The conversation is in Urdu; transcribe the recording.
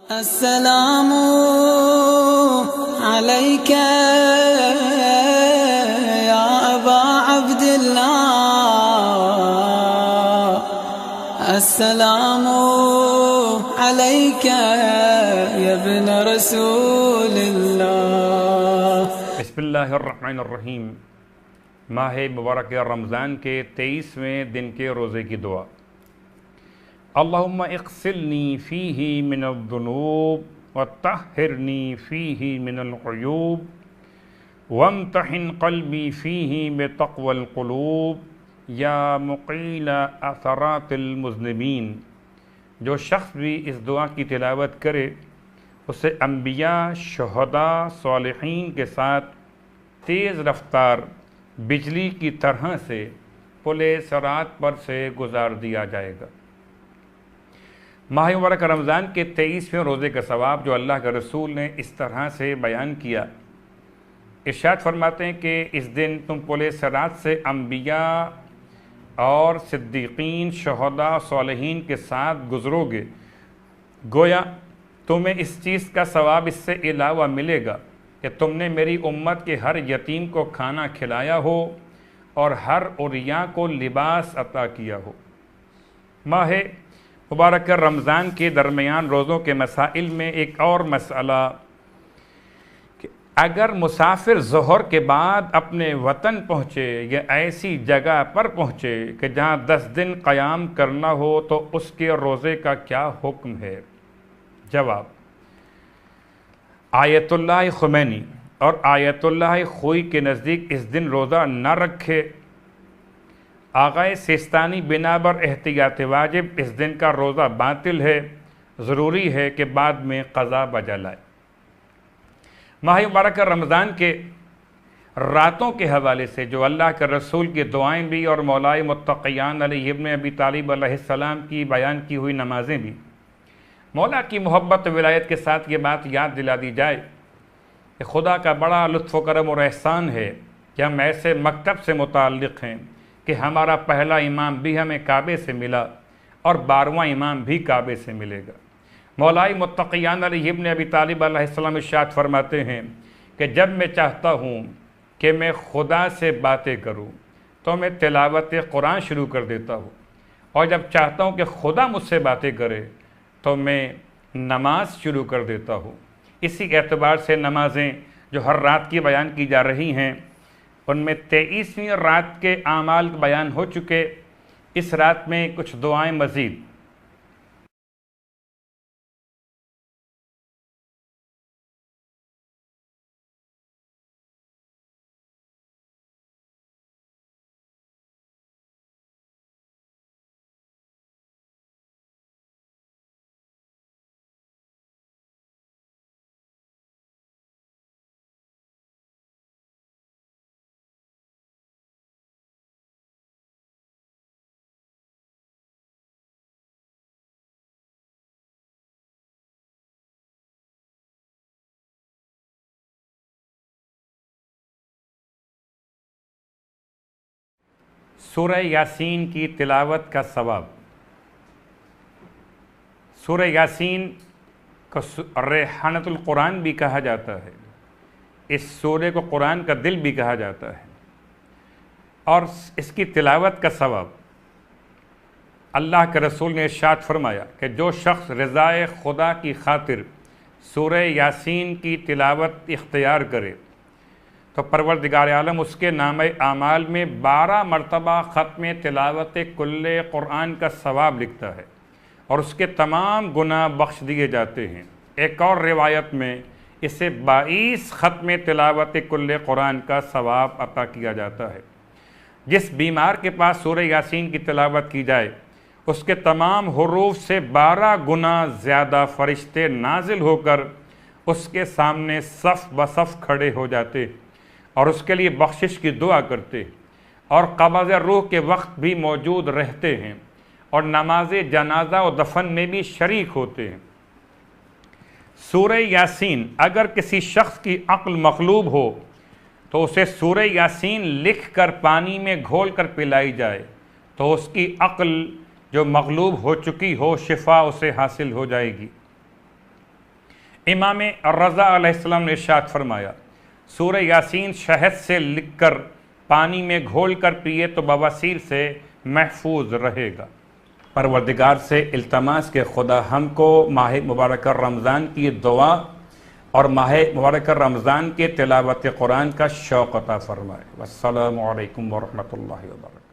السلام عليك يا أبا عبد الله، السلام عليك يا ابن رسول الله۔ بسم اللہ الرحمن الرحیم۔ ماہ مبارک رمضان کے 23ویں دن کے روزے کی دعا۔ اللہم اغسلنی فیہ من الذنوب وطہرنی فیہ من العیوب وامتحن قلبی فیہ بتقوی القلوب یا مقیل اثرات المذنبین۔ جو شخص بھی اس دعا کی تلاوت کرے اسے انبیاء، شہداء، صالحین کے ساتھ تیز رفتار بجلی کی طرح سے پل صراط پر سے گزار دیا جائے گا۔ ماہ مبارک رمضان کے 23ویں روزے کا ثواب جو اللہ کے رسول نے اس طرح سے بیان کیا، ارشاد فرماتے ہیں کہ اس دن تم پل صراط سے انبیاء اور صدیقین، شہداء، صالحین کے ساتھ گزرو گے، گویا تمہیں اس چیز کا ثواب اس سے علاوہ ملے گا کہ تم نے میری امت کے ہر یتیم کو کھانا کھلایا ہو اور ہر عریاں کو لباس عطا کیا ہو۔ ماہ مبارک رمضان کے درمیان روزوں کے مسائل میں ایک اور مسئلہ کہ اگر مسافر ظہر کے بعد اپنے وطن پہنچے یا ایسی جگہ پر پہنچے کہ جہاں 10 دن قیام کرنا ہو تو اس کے روزے کا کیا حکم ہے؟ جواب: آیت اللہ خمینی اور آیت اللہ خوئی کے نزدیک اس دن روزہ نہ رکھے۔ آغائے سیستانی بنا بر احتیاط واجب اس دن کا روزہ باطل ہے، ضروری ہے کہ بعد میں قضا بجا لائے۔ ماہ مبارک رمضان کے راتوں کے حوالے سے جو اللہ کے رسول کی دعائیں بھی اور مولائے متقیان علی ابن ابی طالب علیہ السلام کی بیان کی ہوئی نمازیں بھی، مولا کی محبت و ولایت کے ساتھ یہ بات یاد دلا دی جائے کہ خدا کا بڑا لطف و کرم اور احسان ہے کہ ہم ایسے مکتب سے متعلق ہیں کہ ہمارا پہلا امام بھی ہمیں کعبے سے ملا اور 12واں امام بھی کعبے سے ملے گا۔ مولائے متقیان علی ابن ابی طالب علیہ السلام ارشاد فرماتے ہیں کہ جب میں چاہتا ہوں کہ میں خدا سے باتیں کروں تو میں تلاوت قرآن شروع کر دیتا ہوں، اور جب چاہتا ہوں کہ خدا مجھ سے باتیں کرے تو میں نماز شروع کر دیتا ہوں۔ اسی اعتبار سے نمازیں جو ہر رات کی بیان کی جا رہی ہیں ان میں 23ویں رات کے اعمال بیان ہو چکے، اس رات میں کچھ دعائیں مزید۔ سورہ یاسین کی تلاوت کا ثواب۔ سورہ یاسین کو ریحانۃ القرآن بھی کہا جاتا ہے، اس سورہ کو قرآن کا دل بھی کہا جاتا ہے، اور اس کی تلاوت کا ثواب اللہ کے رسول نے ارشاد فرمایا کہ جو شخص رضائے خدا کی خاطر سورہ یاسین کی تلاوت اختیار کرے تو پروردگار عالم اس کے نامہ اعمال میں 12 مرتبہ ختم تلاوت کل قرآن کا ثواب لکھتا ہے اور اس کے تمام گناہ بخش دیے جاتے ہیں۔ ایک اور روایت میں اسے 22 ختم تلاوت کل قرآن کا ثواب عطا کیا جاتا ہے۔ جس بیمار کے پاس سورہ یاسین کی تلاوت کی جائے اس کے تمام حروف سے 12 گنا زیادہ فرشتے نازل ہو کر اس کے سامنے صف بصف کھڑے ہو جاتے اور اس کے لیے بخشش کی دعا کرتے اور قبض روح کے وقت بھی موجود رہتے ہیں اور نماز جنازہ و دفن میں بھی شریک ہوتے ہیں۔ سورہ یاسین اگر کسی شخص کی عقل مغلوب ہو تو اسے سورہ یاسین لکھ کر پانی میں گھول کر پلائی جائے تو اس کی عقل جو مغلوب ہو چکی ہو شفا اسے حاصل ہو جائے گی۔ امام رضا علیہ السلام نے ارشاد فرمایا سورہ یاسین شہد سے لکھ کر پانی میں گھول کر پیے تو بواسیر سے محفوظ رہے گا۔ پروردگار سے التماس کہ خدا ہم کو ماہ مبارک رمضان کی دعا اور ماہ مبارک رمضان کے تلاوت قرآن کا شوق عطا فرمائے۔ والسلام علیکم ورحمۃ اللہ وبرکاتہ۔